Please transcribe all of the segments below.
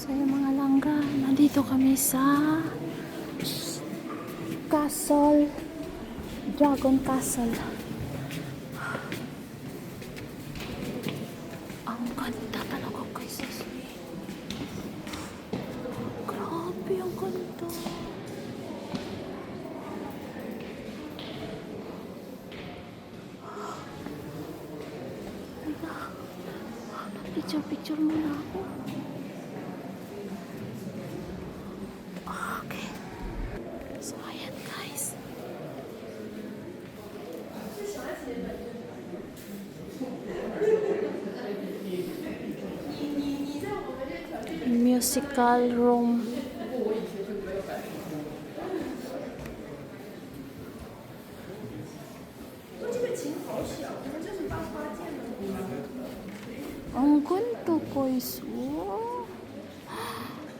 So yung mga langga, nandito kami sa Castle, Dragon Castle. Ang ganda talaga guys. Grabe ang ganda. Picture muna ako. Okay. So, ayan guys. Musical room. Ang ganda guys. Wow.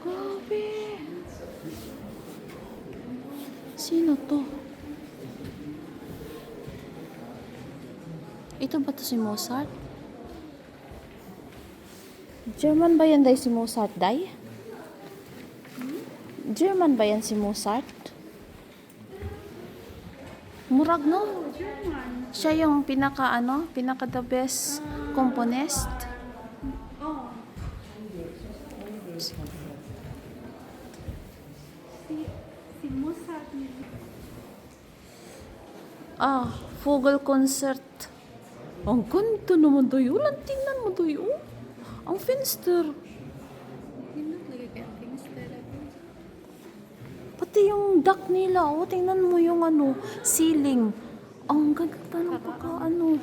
Grabe. Sino to? Ito ba to si Mozart? German ba yan, day, si Mozart, day? German ba yan si Mozart? Murag, no? Siya yung pinaka the best componist. Si Mozart. Vogel Concert. Ang ganda naman tayo. Tingnan mo tayo. Ang fenster. Pati yung duck nila. Oh, tingnan mo yung ceiling. Ang ganda ng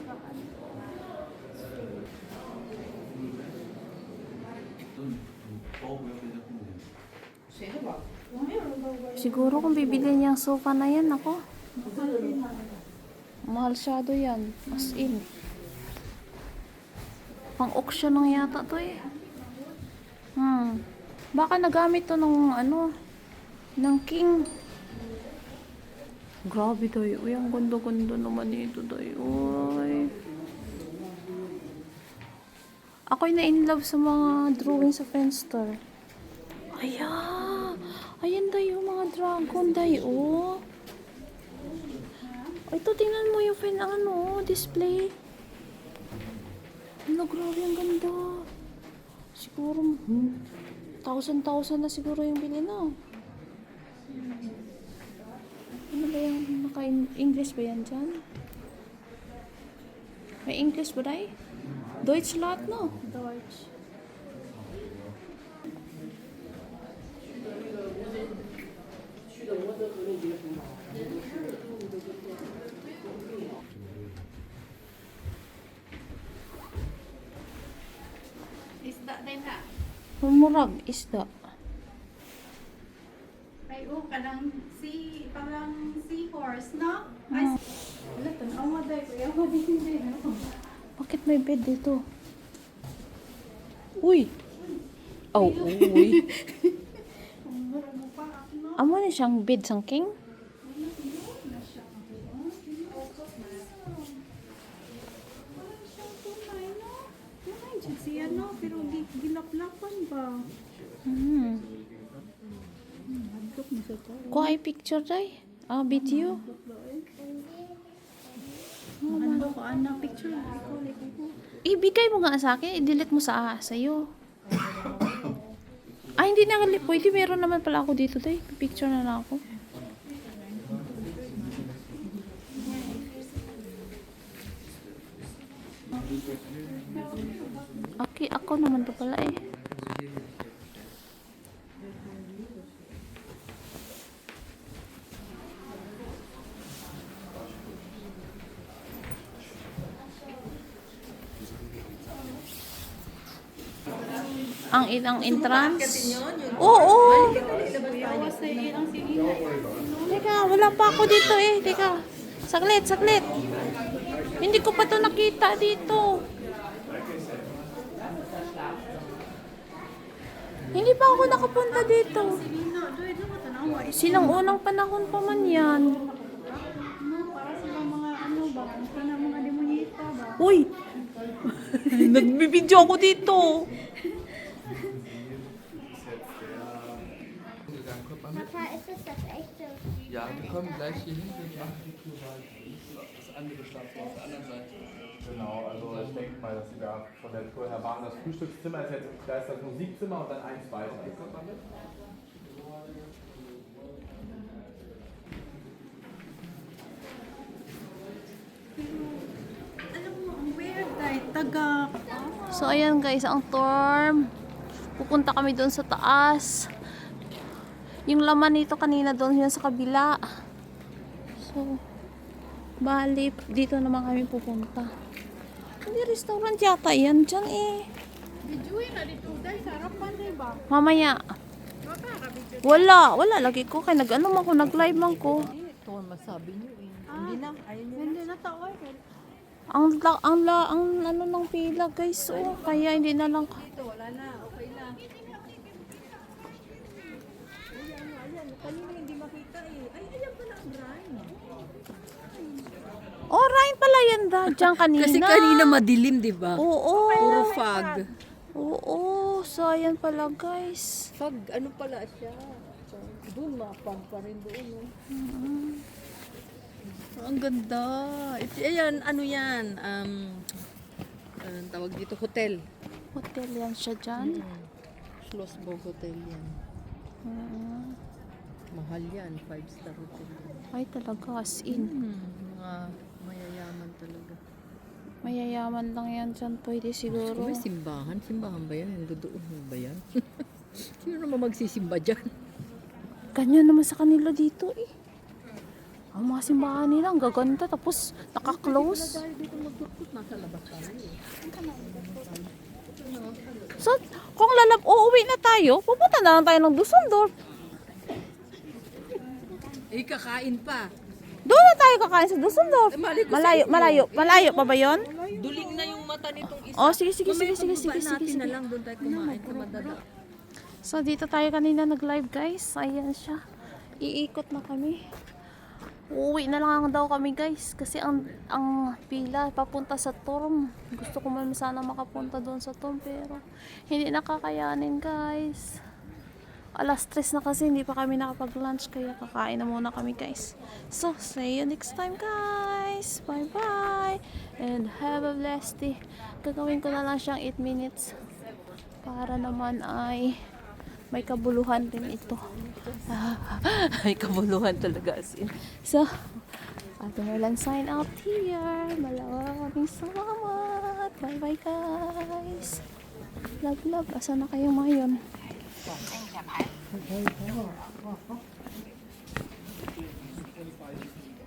Siguro kung bibili niyang sofa na yan, ako. Mahal syado yan. As in. Pang-auction lang yata to eh. Baka nagamit to ng king. Grabe tayo. Uy, ang ganda-ganda naman ito tayo. Uy. Ako'y na-inlove sa mga drawing sa fenster. Ayan. Ayan tayo mga dragon tayo. Ito, tingnan mo yung display. Grabe ang ganda. Siguro, 1,000 na siguro yung bili na. Ano ba yung naka-English ba yan dyan? May English ba day? Deutsch lahat, no? Deutsch. Isda din ha. Murag, isda. Ay, parang seahorse, no? Ay, wala, tanaw mo dahil. Kuya mo din. Bakit may bed dito? Uy! Oh, uy. Amo na siyang bed sang king? Siya, no? Pero gilaplapan ba? Hadlok mo sa to. Kuha ay picture day. Video. Ano ko, picture? Ibigay mo nga sa akin. I-delete mo sa'yo. Hindi na nga. Pwede, meron naman pala ako dito day. Picture na lang ako. Okay, ako naman to pala eh. Ang ilang entrance. Oo. Teka, wala pa ako dito eh. Teka. Saglit. Hindi ko pa to nakita dito. Hindi pa ako nakapunta dito. Sinang unang panahon pa man yan. Para sa mga demonyita ba? Uy! Nagbibidyo ako dito. kommen gleich hier hin, wir machen die Tour weiter. Das andere Schlafzimmer auf der anderen Seite. Genau, also ich denke mal, dass sie da von der Tour her waren. Das Frühstückszimmer ist jetzt, da ist das Musikzimmer und dann eins weiter. Alam mo, ang weird dahil taga... So, ayan guys, ang dorm. Pupunta kami doon sa taas. Yung laman nito kanina doon yun sa kabila. So, bali, dito naman kami pupunta. Hindi restaurant yata yan dyan eh. Bijuin na dito dahil sa harapan, diba? Mamaya. Wala lagi ko. Kaya nag-ano man ko, nag-live man ko. Ito ang masabi niyo eh. Hindi na, ayaw niyo. Hindi na tao eh. Ang ano ng pila guys. Oh, kaya hindi na lang. Ito, wala na, okay na. Ayan, kanina hindi makita eh. Ay, ayan pala ang Ryan. Oh, Ryan pala yan dyan kanina. Kasi kanina madilim, di ba? Oo. Puro fog. Oo. So, ayan pala guys. Fog, ano pala siya? Doon, mapang pa rin doon. Oh. Ang ganda. Ayan, ano yan? Anong tawag dito, hotel. Hotel yan siya dyan. Schlossburg Hotel yan. Mahal yan, 5-star hotel. Ay, talaga. As in. Mga mayayaman talaga. Mayayaman lang yan dyan. Pwede siguro. May simbahan? Simbahan ba yan? Doon ba yan? Sino naman magsisimba dyan? Ganyan naman sa kanila dito eh. Ang mga simbahan nila, ang gaganda. Tapos, naka-close. Dahil dito magdurkot, nasa labas tayo eh. So, kung uuwi na tayo, pupunta na lang tayo ng Dusseldorf. Eh, kakain pa. Doon na tayo kakain sa Dusseldorf. Mali ko Malayo pa ba yun? Duling na yung mata nitong isa. Oh, sige. Mamaya pagbaba natin na lang doon tayo kumain sa madada. So, dito tayo kanina nag-live guys. Ayan siya. Iikot na kami. Uuwi na lang daw kami guys. Kasi ang pila papunta sa Torm. Gusto ko man sana makapunta doon sa Torm. Pero hindi nakakayanin guys. Alas 3 na kasi hindi pa kami nakapag-lunch. Kaya kakain na muna kami guys. So, see you next time guys. Bye bye. And have a blessed day. Gagawin ko na lang siyang 8 minutes. Para naman ay may kabuluhan din ito. May kabuluhan talaga as in. So, Ate Merlan sign out here. Maraming salamat. Bye bye guys. Love. Asa na kayo ngayon?